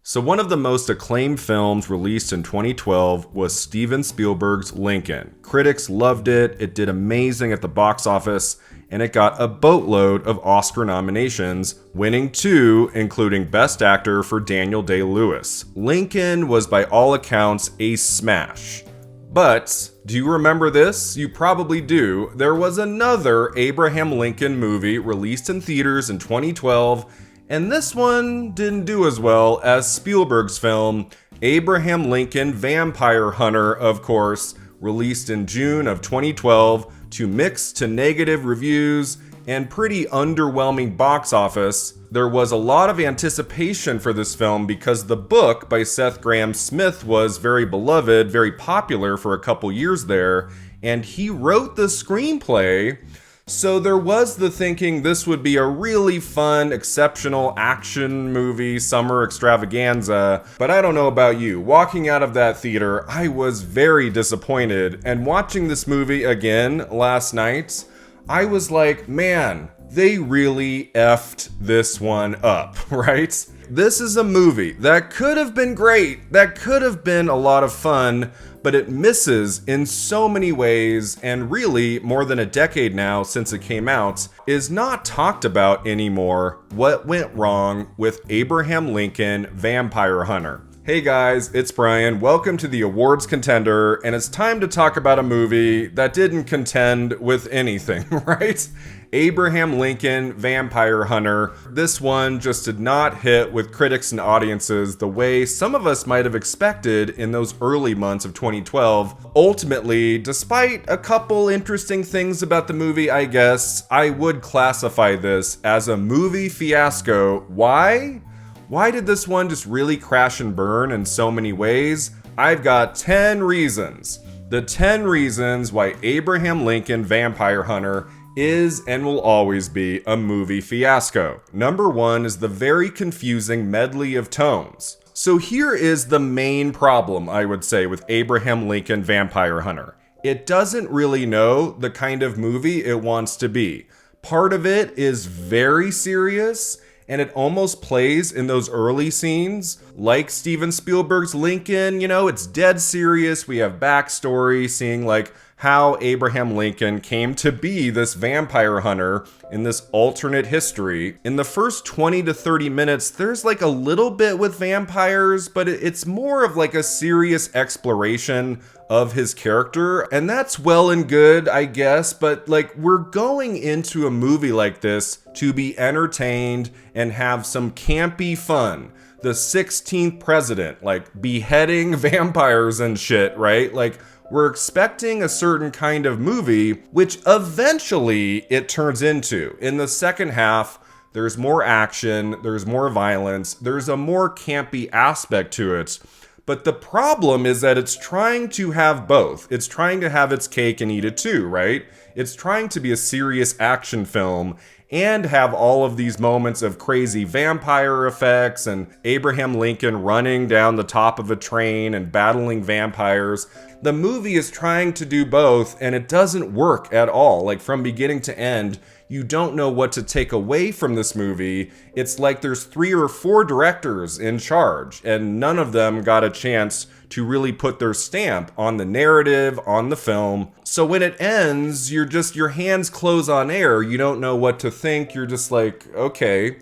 So one of the most acclaimed films released in 2012 was Steven Spielberg's Lincoln. Critics loved it, it did amazing at the box office, and it got a boatload of Oscar nominations, winning 2, including Best Actor for Daniel Day-Lewis. Lincoln was by all accounts a smash. But, do you remember this? You probably do. There was another Abraham Lincoln movie released in theaters in 2012, and this one didn't do as well as Spielberg's film, Abraham Lincoln Vampire Hunter, of course, released in June of 2012 to mixed to negative reviews and pretty underwhelming box office. There was a lot of anticipation for this film because the book by Seth Grahame-Smith was very beloved, very popular for a couple years there, and he wrote the screenplay. So there was the thinking this would be a really fun, exceptional action movie, summer extravaganza. But I don't know about you. Walking out of that theater, I was very disappointed. And watching this movie again last night, I was like, man, they really effed this one up, right? This is a movie that could have been great, that could have been a lot of fun, but it misses in so many ways, and really, more than a decade now since it came out, is not talked about anymore what went wrong with Abraham Lincoln Vampire Hunter. Hey guys, it's Brian. Welcome to the awards contender, and it's time to talk about a movie that didn't contend with anything, right? Abraham Lincoln Vampire Hunter. This one just did not hit with critics and audiences the way some of us might have expected in those early months of 2012. Ultimately, despite a couple interesting things about the movie, I guess, I would classify this as a movie fiasco. Why? Why did this one just really crash and burn in so many ways? I've got 10 reasons. The 10 reasons why Abraham Lincoln Vampire Hunter is and will always be a movie fiasco. Number 1 is the very confusing medley of tones. So here is the main problem, I would say, with Abraham Lincoln Vampire Hunter. It doesn't really know the kind of movie it wants to be. Part of it is very serious, and it almost plays in those early scenes like Steven Spielberg's Lincoln. You know, it's dead serious. We have backstory, seeing like how Abraham Lincoln came to be this vampire hunter in this alternate history. In the first 20 to 30 minutes, there's like a little bit with vampires, but it's more of like a serious exploration of his character. And that's well and good, I guess, but like we're going into a movie like this to be entertained and have some campy fun. The 16th president, like beheading vampires and shit, right? Like, we're expecting a certain kind of movie, which eventually it turns into. In the second half, there's more action, there's more violence, there's a more campy aspect to it. But the problem is that it's trying to have both. It's trying to have its cake and eat it too, right? It's trying to be a serious action film and have all of these moments of crazy vampire effects and Abraham Lincoln running down the top of a train and battling vampires. The movie is trying to do both, and it doesn't work at all. Like, from beginning to end, you don't know what to take away from this movie. It's like there's 3 or 4 directors in charge, and none of them got a chance to really put their stamp on the narrative, on the film. So when it ends, your hands close on air. You don't know what to think. You're just like, okay,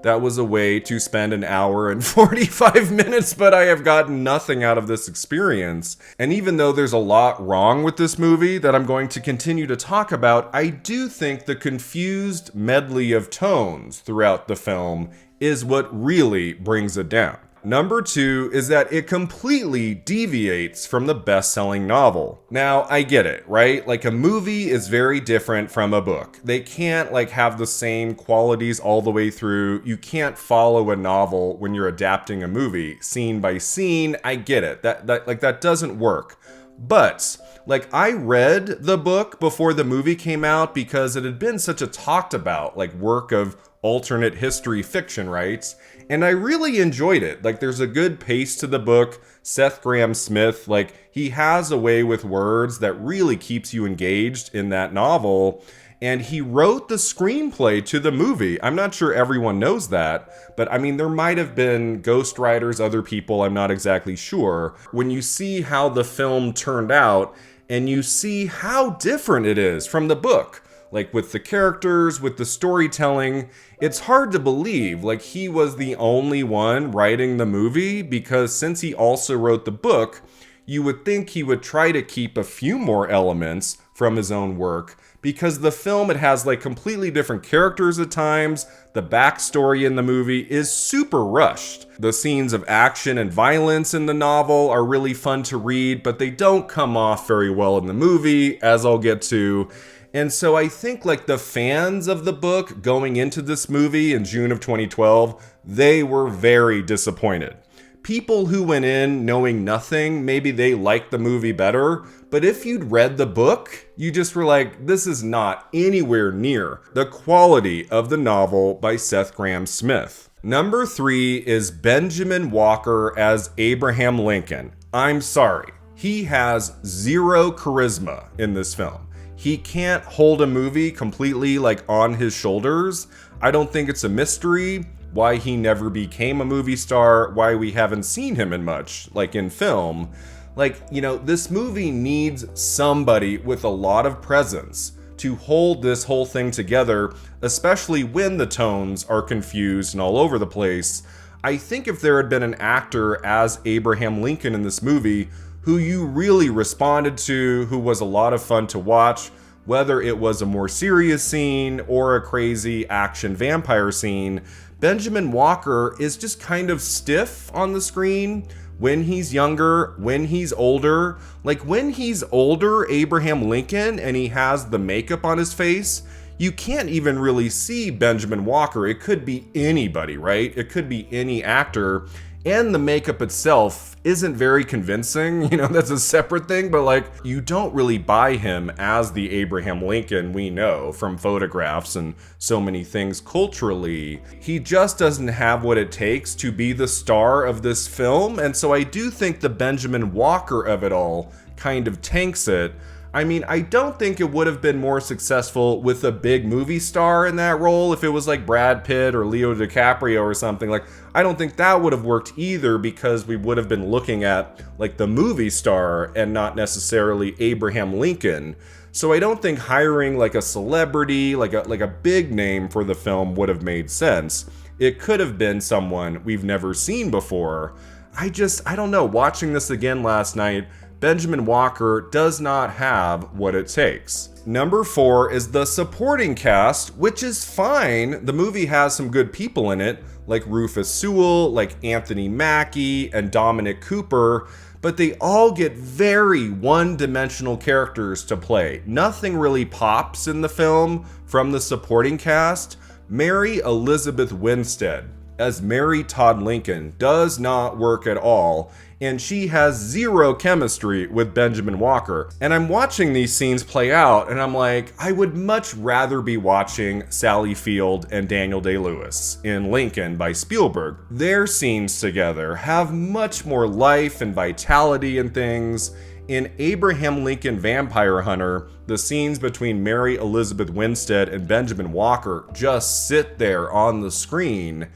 that was a way to spend an hour and 45 minutes, but I have gotten nothing out of this experience. And even though there's a lot wrong with this movie that I'm going to continue to talk about, I do think the confused medley of tones throughout the film is what really brings it down. Number 2 is that it completely deviates from the best-selling novel. Now, I get it, right? Like, a movie is very different from a book. They can't, like, have the same qualities all the way through. You can't follow a novel when you're adapting a movie, scene by scene. I get it. That doesn't work. But, like, I read the book before the movie came out because it had been such a talked about, like, work of alternate history fiction, right? And I really enjoyed it. Like, there's a good pace to the book. Seth Grahame-Smith, like, he has a way with words that really keeps you engaged in that novel. And he wrote the screenplay to the movie. I'm not sure everyone knows that, but I mean, there might have been ghostwriters, other people, I'm not exactly sure. When you see how the film turned out, and you see how different it is from the book, like with the characters, with the storytelling, it's hard to believe like he was the only one writing the movie, because since he also wrote the book, you would think he would try to keep a few more elements from his own work, because the film, it has like completely different characters at times. The backstory in the movie is super rushed. The scenes of action and violence in the novel are really fun to read, but they don't come off very well in the movie, as I'll get to. And so I think like the fans of the book going into this movie in June of 2012, they were very disappointed. People who went in knowing nothing, maybe they liked the movie better, but if you'd read the book, you just were like, this is not anywhere near the quality of the novel by Seth Grahame-Smith. Number 3 is Benjamin Walker as Abraham Lincoln. I'm sorry, he has zero charisma in this film. He can't hold a movie completely like on his shoulders. I don't think it's a mystery why he never became a movie star, why we haven't seen him in much, like in film. Like, you know, this movie needs somebody with a lot of presence to hold this whole thing together, especially when the tones are confused and all over the place. I think if there had been an actor as Abraham Lincoln in this movie who you really responded to, who was a lot of fun to watch, whether it was a more serious scene or a crazy action vampire scene, Benjamin Walker is just kind of stiff on the screen when he's younger, when he's older. Like when he's older, Abraham Lincoln, and he has the makeup on his face, you can't even really see Benjamin Walker. It could be anybody, right? It could be any actor. And the makeup itself isn't very convincing, you know, that's a separate thing, but like, you don't really buy him as the Abraham Lincoln we know from photographs and so many things culturally. He just doesn't have what it takes to be the star of this film, and so I do think the Benjamin Walker of it all kind of tanks it. I mean, I don't think it would have been more successful with a big movie star in that role if it was like Brad Pitt or Leo DiCaprio or something. Like, I don't think that would have worked either, because we would have been looking at like the movie star and not necessarily Abraham Lincoln. So I don't think hiring like a celebrity, like a big name for the film would have made sense. It could have been someone we've never seen before. I don't know, watching this again last night, Benjamin Walker does not have what it takes. Number 4 is the supporting cast, which is fine. The movie has some good people in it, like Rufus Sewell, like Anthony Mackie, and Dominic Cooper, but they all get very one-dimensional characters to play. Nothing really pops in the film from the supporting cast. Mary Elizabeth Winstead as Mary Todd Lincoln does not work at all, and she has zero chemistry with Benjamin Walker. And I'm watching these scenes play out, and I'm like, I would much rather be watching Sally Field and Daniel Day-Lewis in Lincoln by Spielberg. Their scenes together have much more life and vitality and things. In Abraham Lincoln Vampire Hunter, the scenes between Mary Elizabeth Winstead and Benjamin Walker just sit there on the screen.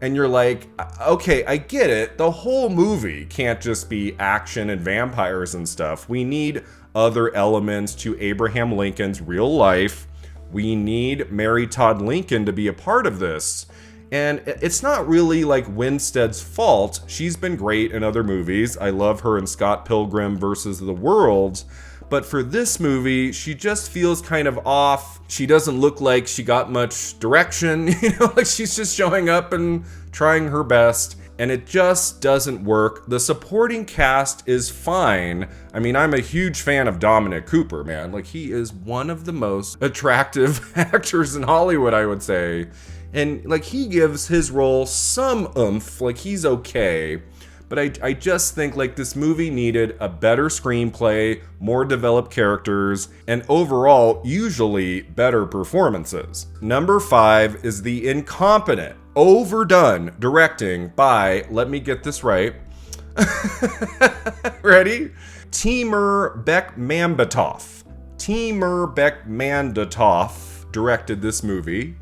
And you're like, okay, I get it. The whole movie can't just be action and vampires and stuff. We need other elements to Abraham Lincoln's real life. We need Mary Todd Lincoln to be a part of this. And it's not really like Winstead's fault. She's been great in other movies. I love her in Scott Pilgrim versus the World. But for this movie, she just feels kind of off. She doesn't look like she got much direction, you know, like she's just showing up and trying her best, and it just doesn't work. The supporting cast is fine. I mean, I'm a huge fan of Dominic Cooper, man. Like, he is one of the most attractive actors in Hollywood, I would say. And like, he gives his role some oomph, like he's okay. But I just think like this movie needed a better screenplay, more developed characters, and overall, usually better performances. Number 5 is the incompetent, overdone directing by, let me get this right, ready? Timur Bekmambetov. Timur Bekmambetov directed this movie.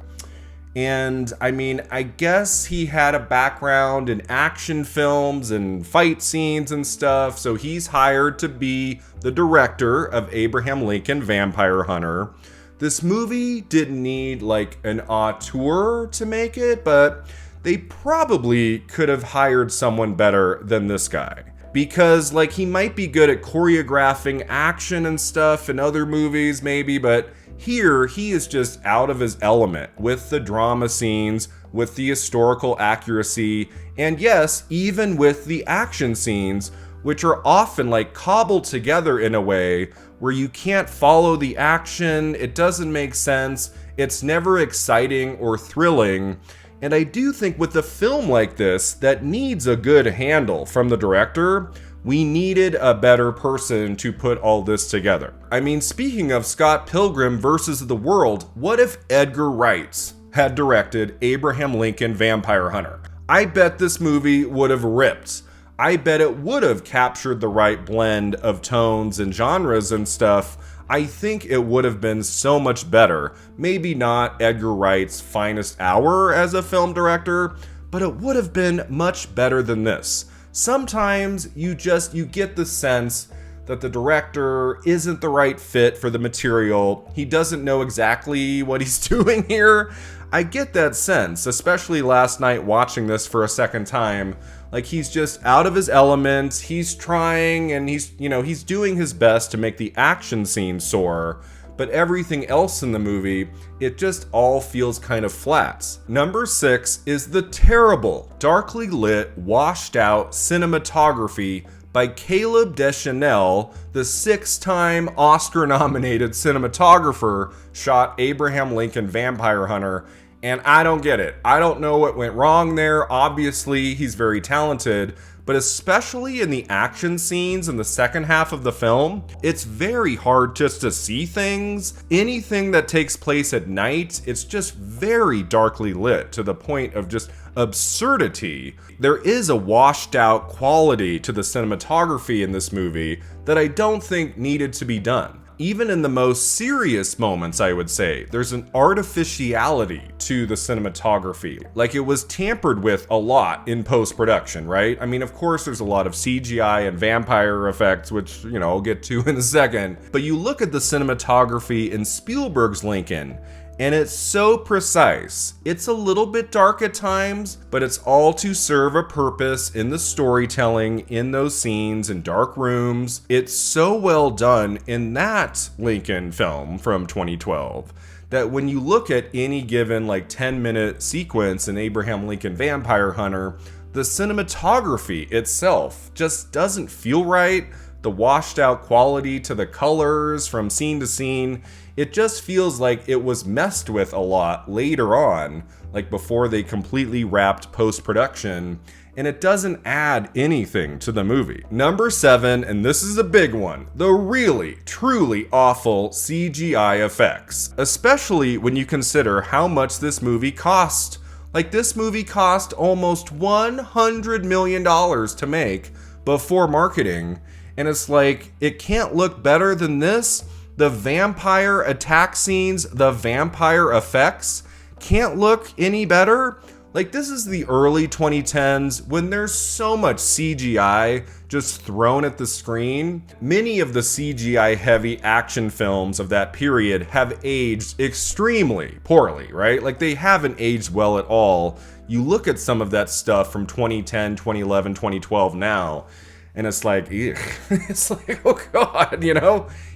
And I mean, I guess he had a background in action films and fight scenes and stuff, so he's hired to be the director of Abraham Lincoln Vampire Hunter. This movie didn't need like an auteur to make it, but they probably could have hired someone better than this guy. Because like he might be good at choreographing action and stuff in other movies maybe, but here, he is just out of his element with the drama scenes, with the historical accuracy, and yes, even with the action scenes, which are often like cobbled together in a way where you can't follow the action, it doesn't make sense, it's never exciting or thrilling. And I do think with a film like this that needs a good handle from the director, we needed a better person to put all this together. I mean, speaking of Scott Pilgrim versus the world, what if Edgar Wright had directed Abraham Lincoln Vampire Hunter? I bet this movie would have ripped. I bet it would have captured the right blend of tones and genres and stuff. I think it would have been so much better. Maybe not Edgar Wright's finest hour as a film director, but it would have been much better than this. Sometimes you get the sense that the director isn't the right fit for the material. He doesn't know exactly what he's doing here. I get that sense, especially last night watching this for a second time. Like he's just out of his element. He's trying and he's doing his best to make the action scene soar. But everything else in the movie, it just all feels kind of flat. Number 6 is the terrible, darkly lit, washed out cinematography by Caleb Deschanel, the 6-time Oscar-nominated cinematographer, shot Abraham Lincoln Vampire Hunter. And I don't get it. I don't know what went wrong there. Obviously, he's very talented, but especially in the action scenes in the second half of the film, it's very hard just to see things. Anything that takes place at night, it's just very darkly lit to the point of just absurdity. There is a washed out quality to the cinematography in this movie that I don't think needed to be done. Even in the most serious moments, I would say, there's an artificiality to the cinematography. Like it was tampered with a lot in post-production, right? I mean, of course, there's a lot of CGI and vampire effects, which, I'll get to in a second. But you look at the cinematography in Spielberg's Lincoln, and it's so precise. It's a little bit dark at times, but it's all to serve a purpose in the storytelling, in those scenes, in dark rooms. It's so well done in that Lincoln film from 2012 that when you look at any given 10-minute sequence in Abraham Lincoln Vampire Hunter, the cinematography itself just doesn't feel right. The washed out quality to the colors from scene to scene, it just feels like it was messed with a lot later on, like before they completely wrapped post-production, and it doesn't add anything to the movie. Number 7, and this is a big one, the really, truly awful CGI effects, especially when you consider how much this movie cost. This movie cost almost $100 million to make before marketing, and it's it can't look better than this. The vampire attack scenes, the vampire effects can't look any better. This is the early 2010s when there's so much CGI just thrown at the screen. Many of the CGI heavy action films of that period have aged extremely poorly, right? They haven't aged well at all. You look at some of that stuff from 2010, 2011, 2012 now, and it's eugh. It's oh God,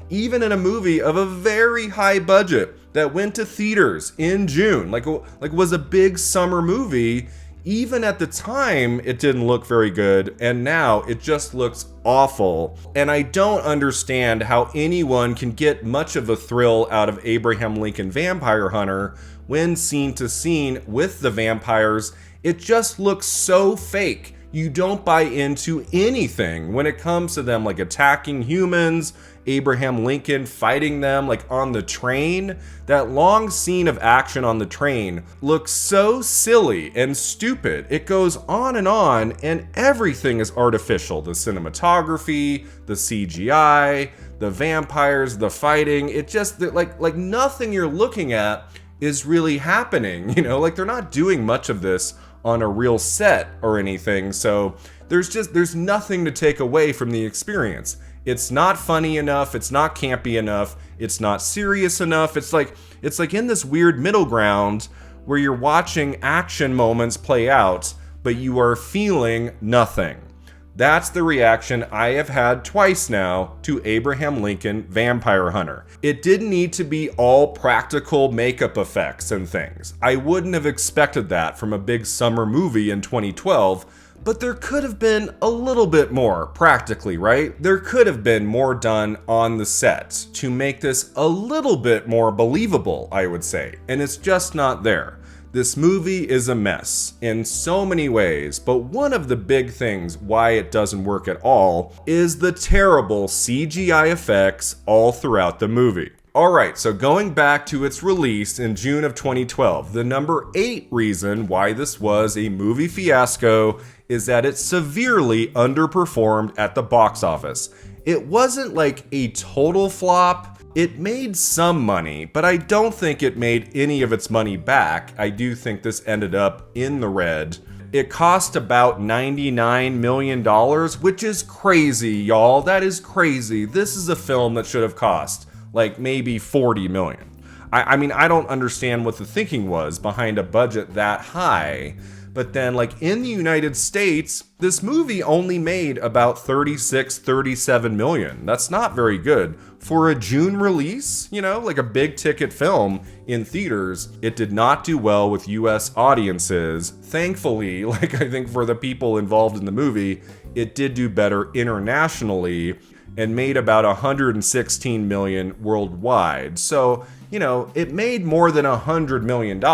Even in a movie of a very high budget that went to theaters in June, was a big summer movie, even at the time, it didn't look very good, and now it just looks awful. And I don't understand how anyone can get much of a thrill out of Abraham Lincoln Vampire Hunter when scene to scene with the vampires, it just looks so fake. You don't buy into anything when it comes to them like attacking humans, Abraham Lincoln fighting them like on the train. That long scene of action on the train looks so silly and stupid. It goes on and everything is artificial. The cinematography, the CGI, the vampires, the fighting, it just like nothing you're looking at is really happening, you know? Like they're not doing much of this on a real set or anything. So there's nothing to take away from the experience. It's not funny enough, it's not campy enough, it's not serious enough. It's like in this weird middle ground where you're watching action moments play out, but you are feeling nothing. That's the reaction I have had twice now to Abraham Lincoln Vampire Hunter. It didn't need to be all practical makeup effects and things. I wouldn't have expected that from a big summer movie in 2012, but there could have been a little bit more practically, right? There could have been more done on the set to make this a little bit more believable, I would say, and it's just not there. This movie is a mess in so many ways, but one of the big things why it doesn't work at all is the terrible CGI effects all throughout the movie. Alright, so going back to its release in June of 2012, the number 8 reason why this was a movie fiasco is that it severely underperformed at the box office. It wasn't like a total flop. It made some money, but I don't think it made any of its money back. I do think this ended up in the red. It cost about $99 million, which is crazy, y'all. That is crazy. This is a film that should have cost like maybe $40 million. I mean, I don't understand what the thinking was behind a budget that high. But then, like, in the United States, this movie only made about 37 million. That's not very good. For a June release, you know, like a big ticket film in theaters, it did not do well with US audiences. Thankfully, like, I think for the people involved in the movie, it did do better internationally and made about 116 million worldwide. So, you know, it made more than $100 million.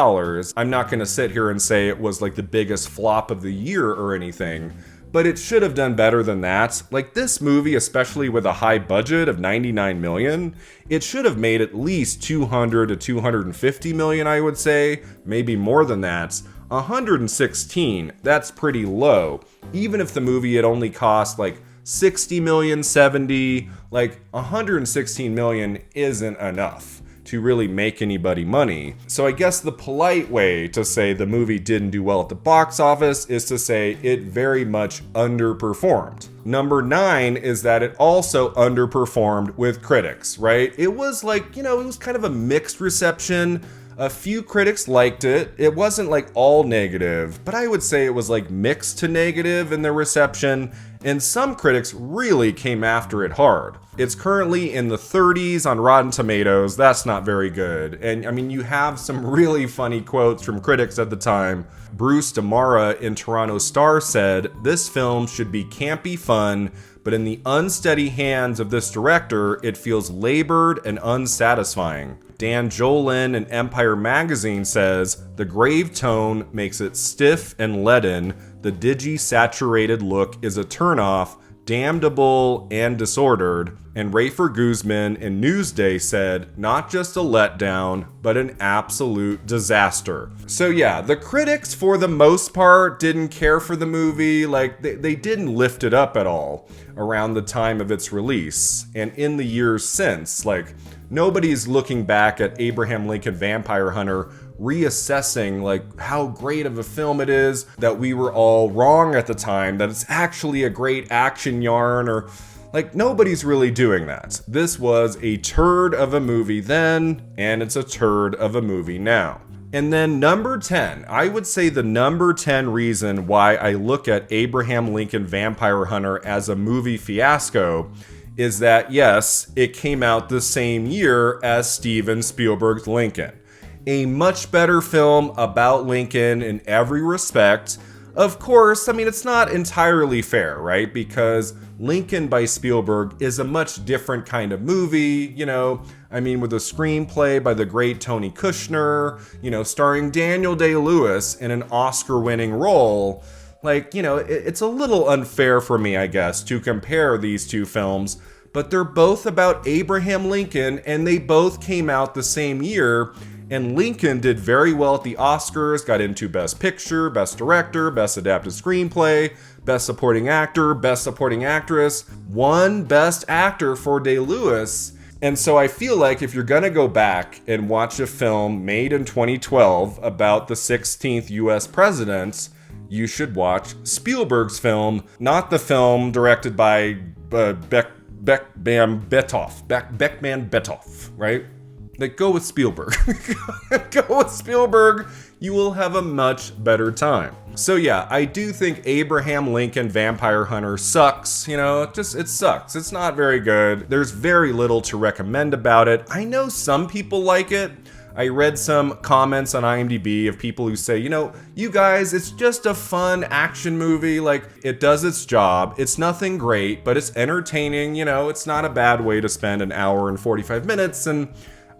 I'm not going to sit here and say it was like the biggest flop of the year or anything, but it should have done better than that. Like this movie, especially with a high budget of 99 million, it should have made at least 200 to 250 million, I would say, maybe more than that. 116, that's pretty low. Even if the movie had only cost like 60 million, 70, like 116 million isn't enough to really make anybody money. So I guess the polite way to say the movie didn't do well at the box office is to say it very much underperformed. Number 9 is that it also underperformed with critics, right? It was like, you know, it was kind of a mixed reception. A few critics liked it. It wasn't like all negative, but I would say it was like mixed to negative in their reception, and some critics really came after it hard. It's currently in the 30s on Rotten Tomatoes. That's not very good. And I mean, you have some really funny quotes from critics at the time. Bruce DeMara in Toronto Star said, "This film should be campy fun, but in the unsteady hands of this director, it feels labored and unsatisfying." Dan Jolin in Empire Magazine says, "The grave tone makes it stiff and leaden. The digi-saturated look is a turnoff, damnable and disordered." And Rafer Guzman in Newsday said, "Not just a letdown, but an absolute disaster." So yeah, the critics for the most part didn't care for the movie. Like they didn't lift it up at all around the time of its release. And in the years since, like nobody's looking back at Abraham Lincoln Vampire Hunter reassessing like how great of a film it is, that we were all wrong at the time, that it's actually a great action yarn, or like nobody's really doing that. This was a turd of a movie then, and it's a turd of a movie now. And then number 10, I would say the number 10 reason why I look at Abraham Lincoln Vampire Hunter as a movie fiasco is that yes, it came out the same year as Steven Spielberg's Lincoln. A much better film about Lincoln in every respect. Of course, I mean, it's not entirely fair, right? Because Lincoln by Spielberg is a much different kind of movie, you know? I mean, with a screenplay by the great Tony Kushner, you know, starring Daniel Day-Lewis in an Oscar-winning role. Like, it's a little unfair for me, I guess, to compare these two films, but they're both about Abraham Lincoln, and they both came out the same year. And Lincoln did very well at the Oscars, got into Best Picture, Best Director, Best Adapted Screenplay, Best Supporting Actor, Best Supporting Actress, won Best Actor for Day-Lewis. And so I feel like if you're gonna go back and watch a film made in 2012 about the 16th US president, you should watch Spielberg's film, not the film directed by Beckman Betoff, right? Like, go with Spielberg. Go with Spielberg. You will have a much better time. So yeah, I do think Abraham Lincoln Vampire Hunter sucks. It sucks. It's not very good. There's very little to recommend about it. I know some people like it. I read some comments on IMDb of people who say, you guys, it's just a fun action movie. Like, it does its job. It's nothing great, but it's entertaining. It's not a bad way to spend an hour and 45 minutes. And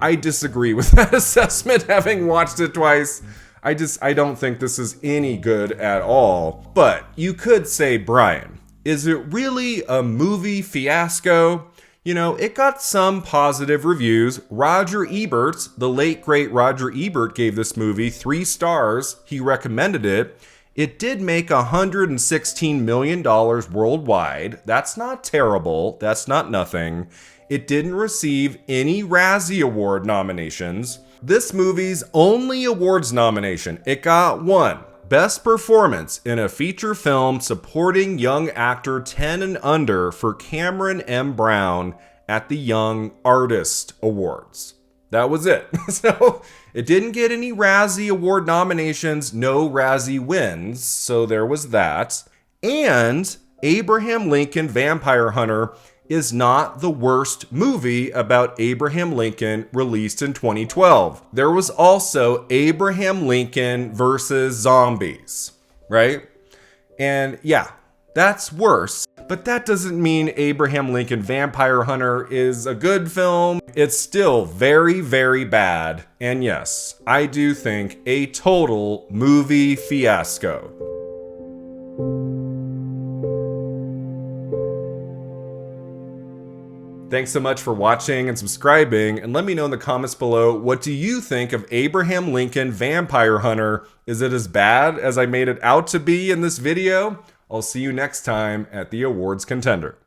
I disagree with that assessment, having watched it twice. I don't think this is any good at all. But you could say, Brian, is it really a movie fiasco? It got some positive reviews. Roger Ebert, the late great Roger Ebert, gave this movie 3 stars. He recommended it. It did make $116 million worldwide. That's not terrible. That's not nothing. It didn't receive any Razzie Award nominations. This movie's only awards nomination, it got 1. Best Performance in a Feature Film Supporting Young Actor 10 and Under for Cameron M. Brown at the Young Artist Awards. That was it. So it didn't get any Razzie Award nominations, no Razzie wins, so there was that. And Abraham Lincoln Vampire Hunter is not the worst movie about Abraham Lincoln released in 2012. There was also Abraham Lincoln versus Zombies, right? And yeah, that's worse. But that doesn't mean Abraham Lincoln Vampire Hunter is a good film. It's still very, very bad. And yes, I do think a total movie fiasco. Thanks so much for watching and subscribing, and let me know in the comments below, what do you think of Abraham Lincoln Vampire Hunter? Is it as bad as I made it out to be in this video? I'll see you next time at the Awards Contender.